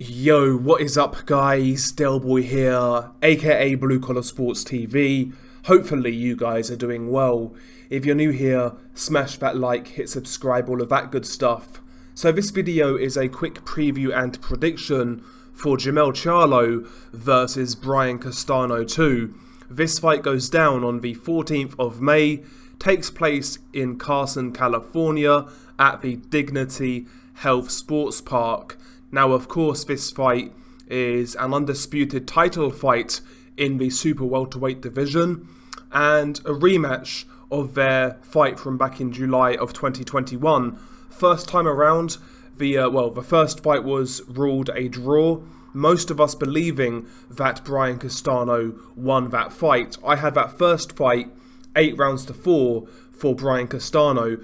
Yo, what is up guys? Delboy here, aka Blue Collar Sports TV. Hopefully you guys are doing well. If you're new here, smash that like, hit subscribe, all of that good stuff. So this video is a quick preview and prediction for Jermell Charlo versus Brian Castano 2. This fight goes down on the 14th of May, takes place in Carson, California at the Dignity Health Sports Park. Now, of course, this fight is an undisputed title fight in the super welterweight division and a rematch of their fight from back in July of 2021. First time around, the first fight was ruled a draw, most of us believing that Brian Castano won that fight. I had that first fight 8 rounds to 4 for Brian Castano.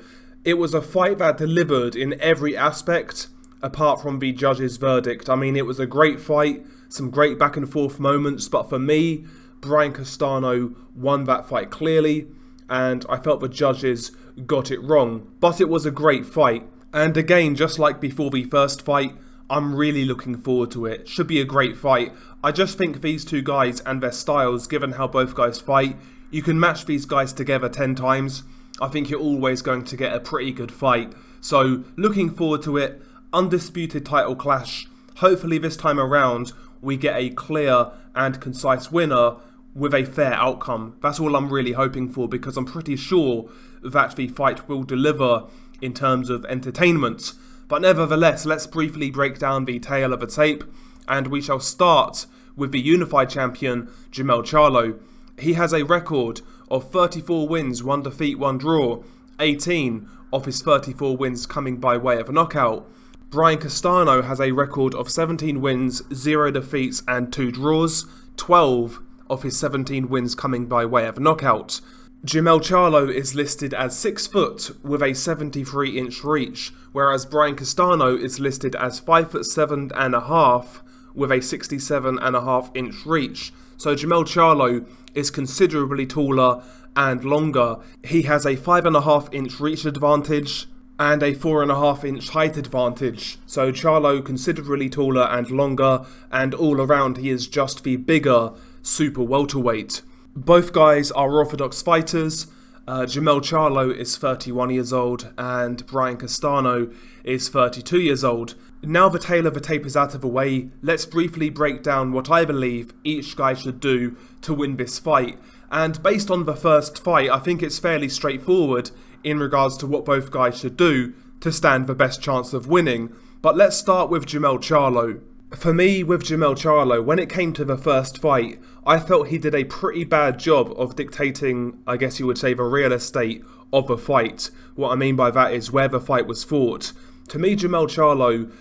It was a fight that delivered in every aspect apart from the judge's verdict. I mean, it was a great fight, some great back and forth moments, but for me, Brian Castano won that fight clearly, and I felt the judges got it wrong. But it was a great fight, and again, just like before the first fight, I'm really looking forward to it. Should be a great fight. I just think these two guys and their styles, given how both guys fight, you can match these guys together 10 times. I think you're always going to get a pretty good fight. So, looking forward to it. Undisputed title clash. Hopefully this time around we get a clear and concise winner with a fair outcome. That's all I'm really hoping for, because I'm pretty sure that the fight will deliver in terms of entertainment. But nevertheless, let's briefly break down the tale of the tape, and we shall start with the unified champion Jermell Charlo. He has a record of 34 wins, 1 defeat, 1 draw, 18 of his 34 wins coming by way of a knockout. Brian Castano has a record of 17 wins, 0 defeats and 2 draws, 12 of his 17 wins coming by way of knockout. Jermell Charlo is listed as 6 foot with a 73-inch reach, whereas Brian Castano is listed as 5'7.5" with a 67.5-inch reach. So Jermell Charlo is considerably taller and longer. He has a 5.5-inch reach advantage and a 4.5-inch height advantage. So Charlo considerably taller and longer, and all around he is just the bigger super welterweight. Both guys are orthodox fighters. Jermell Charlo is 31 years old and Brian Castano is 32 years old. Now the tale of the tape is out of the way, let's briefly break down what I believe each guy should do to win this fight. And based on the first fight, I think it's fairly straightforward in regards to what both guys should do to stand the best chance of winning. But let's start with Jermell Charlo. For me, with Jermell Charlo, when it came to the first fight, I felt he did a pretty bad job of dictating, I guess you would say, the real estate of the fight. What I mean by that is where the fight was fought. To me, Jermell Charlo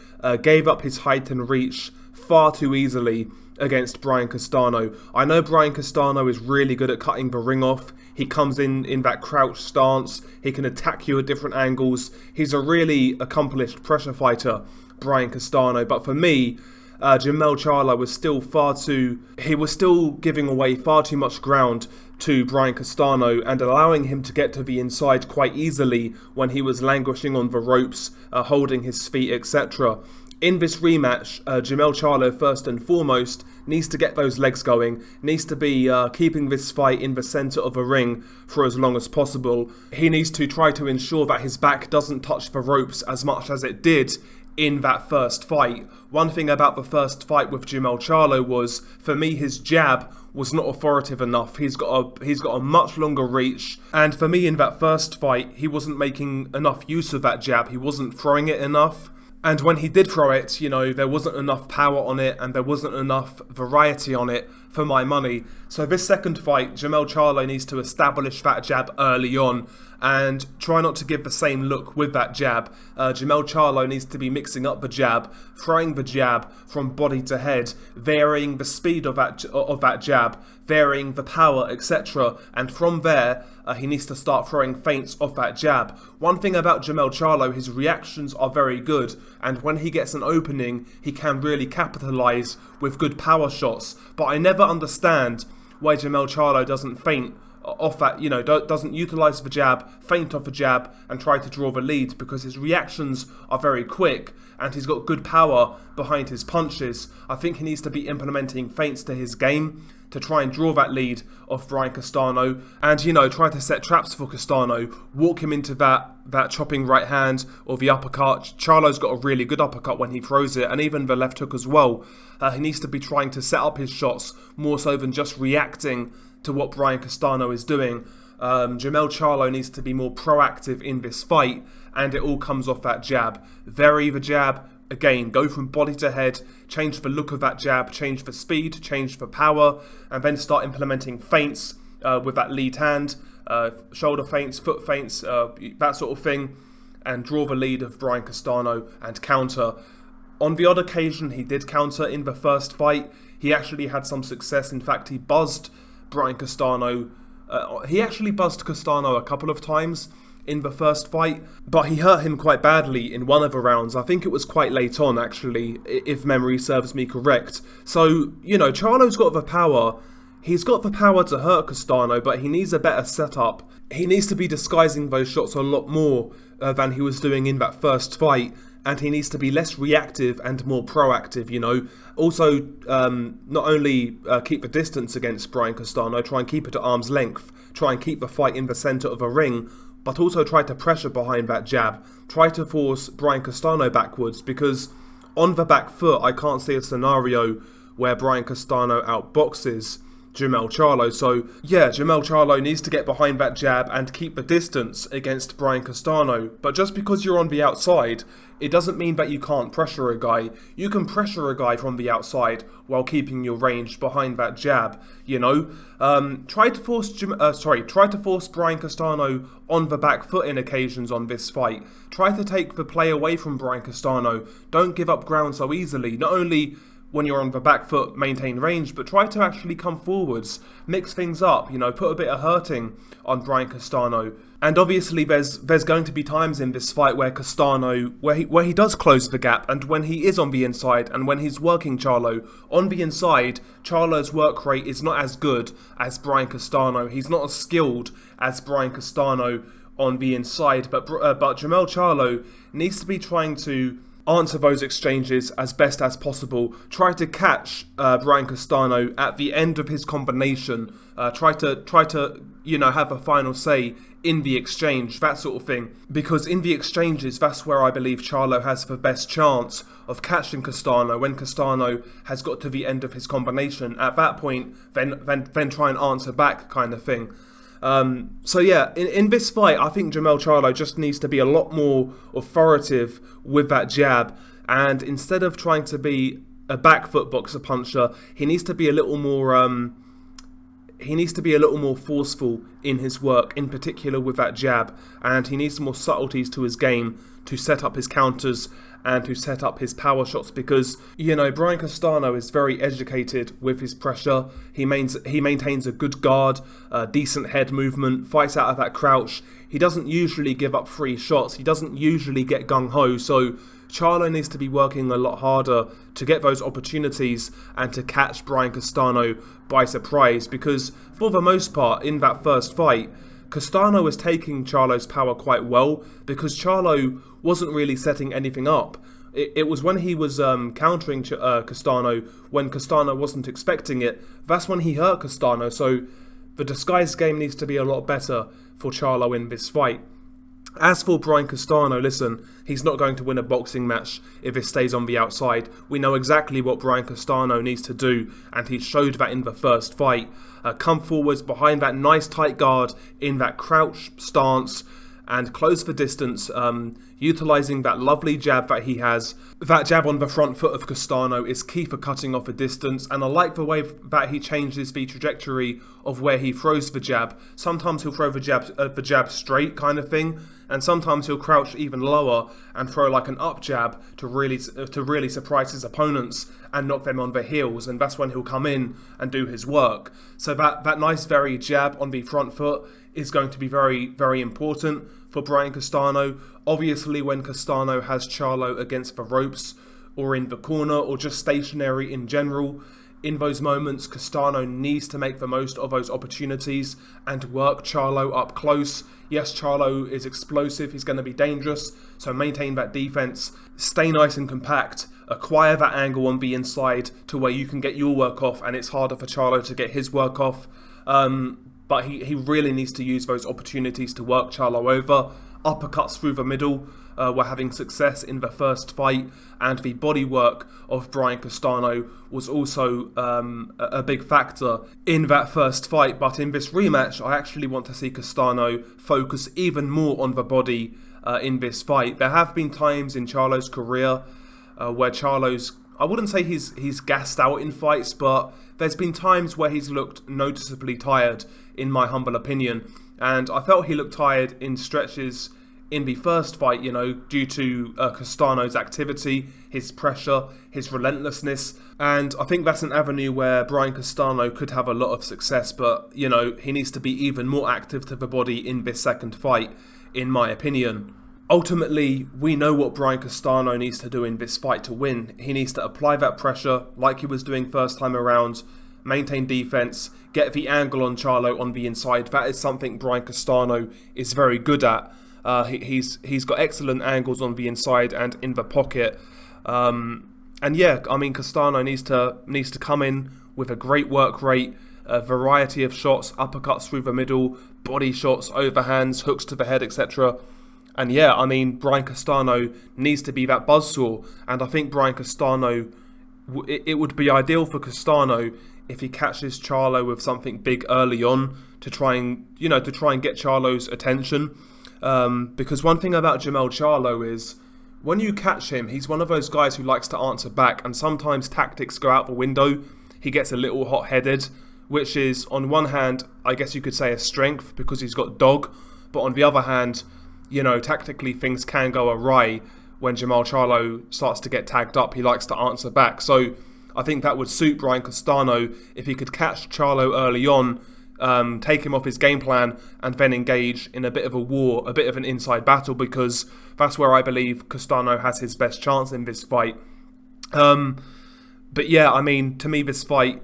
gave up his height and reach far too easily against Brian Castano. I know Brian Castano is really good at cutting the ring off. He comes in that crouch stance. He can attack you at different angles. He's a really accomplished pressure fighter, Brian Castano. But for me, Jermell Charlo was still giving away far too much ground to Brian Castano and allowing him to get to the inside quite easily when he was languishing on the ropes, holding his feet, etc. In this rematch, Jermell Charlo, first and foremost, needs to get those legs going, needs to be keeping this fight in the centre of a ring for as long as possible. He needs to try to ensure that his back doesn't touch the ropes as much as it did in that first fight. One thing about the first fight with Jermell Charlo was, for me, his jab was not authoritative enough. He's got a much longer reach, and for me in that first fight, he wasn't making enough use of that jab. He wasn't throwing it enough. And when he did throw it, there wasn't enough power on it and there wasn't enough variety on it for my money. So this second fight, Jermell Charlo needs to establish that jab early on and try not to give the same look with that jab. Jermell Charlo needs to be mixing up the jab, throwing the jab from body to head, varying the speed of that jab, varying the power, etc. And from there, he needs to start throwing feints off that jab. One thing about Jermell Charlo, his reactions are very good, and when he gets an opening, he can really capitalise with good power shots. But I never understand why Jermell Charlo doesn't feint off that, doesn't utilise the jab, feint off the jab, and try to draw the lead, because his reactions are very quick and he's got good power behind his punches. I think he needs to be implementing feints to his game to try and draw that lead off Brian Castano and, try to set traps for Castano, walk him into that chopping right hand or the uppercut. Charlo's got a really good uppercut when he throws it, and even the left hook as well. He needs to be trying to set up his shots more so than just reacting to what Brian Castano is doing. Jermell Charlo needs to be more proactive in this fight, and it all comes off that jab. Vary the jab. Again, go from body to head, change the look of that jab, change the speed, change the power, and then start implementing feints with that lead hand, shoulder feints, foot feints, that sort of thing, and draw the lead of Brian Castano and counter. On the odd occasion, he did counter in the first fight. He actually had some success. In fact, he buzzed Brian Castano. He actually buzzed Castano a couple of times in the first fight, but he hurt him quite badly in one of the rounds. I think it was quite late on, actually, if memory serves me correct. So, Charlo's got the power. He's got the power to hurt Castano, but he needs a better setup. He needs to be disguising those shots a lot more than he was doing in that first fight, and he needs to be less reactive and more proactive, Also, not only keep the distance against Brian Castano, try and keep it at arm's length, try and keep the fight in the centre of a ring, but also try to pressure behind that jab. Try to force Brian Castano backwards, because on the back foot, I can't see a scenario where Brian Castano outboxes Jermell Charlo. So, yeah, Jermell Charlo needs to get behind that jab and keep the distance against Brian Castano. But just because you're on the outside, it doesn't mean that you can't pressure a guy. You can pressure a guy from the outside while keeping your range behind that jab, Try to force Brian Castano on the back foot in occasions on this fight. Try to take the play away from Brian Castano. Don't give up ground so easily. Not only when you're on the back foot, maintain range, but try to actually come forwards, mix things up, put a bit of hurting on Brian Castano. And obviously there's going to be times in this fight where Castano, where he does close the gap, and when he is on the inside, and when he's working Charlo, on the inside, Charlo's work rate is not as good as Brian Castano. He's not as skilled as Brian Castano on the inside, but Jermell Charlo needs to be trying to answer those exchanges as best as possible. Try to catch Brian Castano at the end of his combination. Try to have a final say in the exchange, that sort of thing. Because in the exchanges, that's where I believe Charlo has the best chance of catching Castano. When Castano has got to the end of his combination, at that point, then try and answer back, kind of thing. So yeah, in this fight, I think Jermell Charlo just needs to be a lot more authoritative with that jab, and instead of trying to be a back foot boxer puncher, he needs to be a little more forceful in his work, in particular with that jab, and he needs more subtleties to his game to set up his counters and to set up his power shots, because, Brian Castano is very educated with his pressure. He maintains a good guard, decent head movement, fights out of that crouch. He doesn't usually give up free shots. He doesn't usually get gung-ho, so Charlo needs to be working a lot harder to get those opportunities and to catch Brian Castano by surprise, because for the most part, in that first fight, Castano was taking Charlo's power quite well, because Charlo wasn't really setting anything up. It was when he was countering Castano, when Castano wasn't expecting it, that's when he hurt Castano. So the disguise game needs to be a lot better for Charlo in this fight. As for Brian Castano, listen, he's not going to win a boxing match if it stays on the outside. We know exactly what Brian Castano needs to do, and he showed that in the first fight. Come forwards behind that nice tight guard in that crouch stance and close the distance, utilising that lovely jab that he has. That jab on the front foot of Castano is key for cutting off a distance, and I like the way that he changes the trajectory of where he throws the jab. Sometimes he'll throw the jab straight kind of thing, and sometimes he'll crouch even lower and throw like an up jab to really surprise his opponents and knock them on their heels, and that's when he'll come in and do his work. So that nice very jab on the front foot is going to be very, very important for Brian Castano. Obviously, when Castano has Charlo against the ropes or in the corner or just stationary in general, in those moments, Castano needs to make the most of those opportunities and work Charlo up close. Yes, Charlo is explosive, he's going to be dangerous, so maintain that defense, stay nice and compact, acquire that angle on the inside to where you can get your work off, and it's harder for Charlo to get his work off. But he really needs to use those opportunities to work Charlo over. Uppercuts through the middle were having success in the first fight, and the body work of Brian Castano was also a big factor in that first fight. But in this rematch, I actually want to see Castano focus even more on the body in this fight. There have been times in Charlo's career where Charlo's, I wouldn't say he's gassed out in fights, but there's been times where he's looked noticeably tired, in my humble opinion. And I felt he looked tired in stretches in the first fight, due to Castano's activity, his pressure, his relentlessness. And I think that's an avenue where Brian Castano could have a lot of success, but, he needs to be even more active to the body in this second fight, in my opinion. Ultimately, we know what Brian Castano needs to do in this fight to win. He needs to apply that pressure like he was doing first time around, maintain defense, get the angle on Charlo on the inside. That is something Brian Castano is very good at. He's got excellent angles on the inside and in the pocket. And yeah, I mean, Castano needs to come in with a great work rate, a variety of shots, uppercuts through the middle, body shots, overhands, hooks to the head, etc. And yeah, I mean, Brian Castano needs to be that buzzsaw, and I think Brian Castano, it would be ideal for Castano if he catches Charlo with something big early on to try and get Charlo's attention. Because one thing about Jermell Charlo is, when you catch him, he's one of those guys who likes to answer back, and sometimes tactics go out the window. He gets a little hot-headed, which is, on one hand, I guess you could say a strength because he's got dog, but on the other hand, tactically things can go awry when Jermell Charlo starts to get tagged up. He likes to answer back. So I think that would suit Brian Castano if he could catch Charlo early on, take him off his game plan, and then engage in a bit of a war, a bit of an inside battle, because that's where I believe Castano has his best chance in this fight. But yeah, I mean, to me, this fight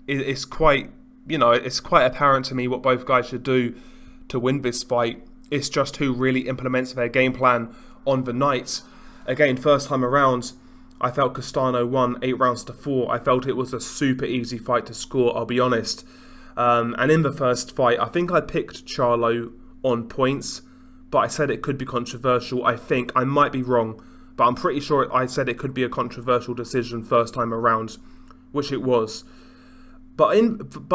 is quite, it's quite apparent to me what both guys should do to win this fight. It's just who really implements their game plan on the night. Again, first time around, I felt Castano won 8 rounds to 4. I felt it was a super easy fight to score, I'll be honest. And in the first fight, I think I picked Charlo on points, but I said it could be controversial. I might be wrong, but I'm pretty sure I said it could be a controversial decision first time around, which it was. But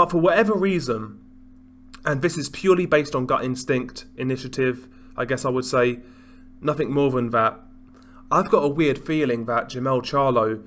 for whatever reason, and this is purely based on gut instinct, initiative, I guess I would say, nothing more than that, I've got a weird feeling that Jermell Charlo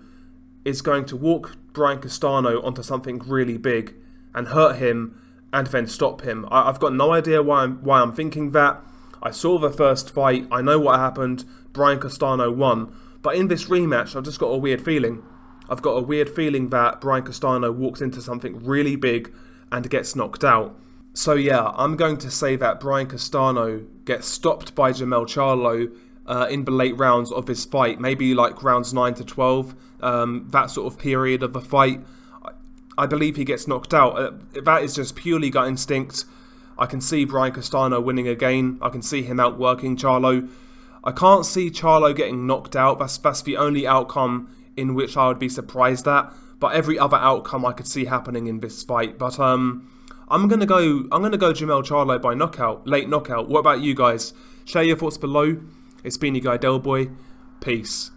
is going to walk Brian Castano onto something really big and hurt him and then stop him. I've got no idea why I'm thinking that. I saw the first fight, I know what happened, Brian Castano won, but in this rematch I've just got a weird feeling. I've got a weird feeling that Brian Castano walks into something really big and gets knocked out. So yeah, I'm going to say that Brian Castano gets stopped by Jermell Charlo in the late rounds of this fight, maybe like rounds 9 to 12, that sort of period of the fight. I believe he gets knocked out. That is just purely gut instinct. I can see Brian Castano winning again. I can see him outworking Charlo. I can't see Charlo getting knocked out. That's the only outcome in which I would be surprised at. But every other outcome I could see happening in this fight. But I'm gonna go Jermell Charlo by knockout, late knockout. What about you guys? Share your thoughts below. It's been your guy Delboy. Peace.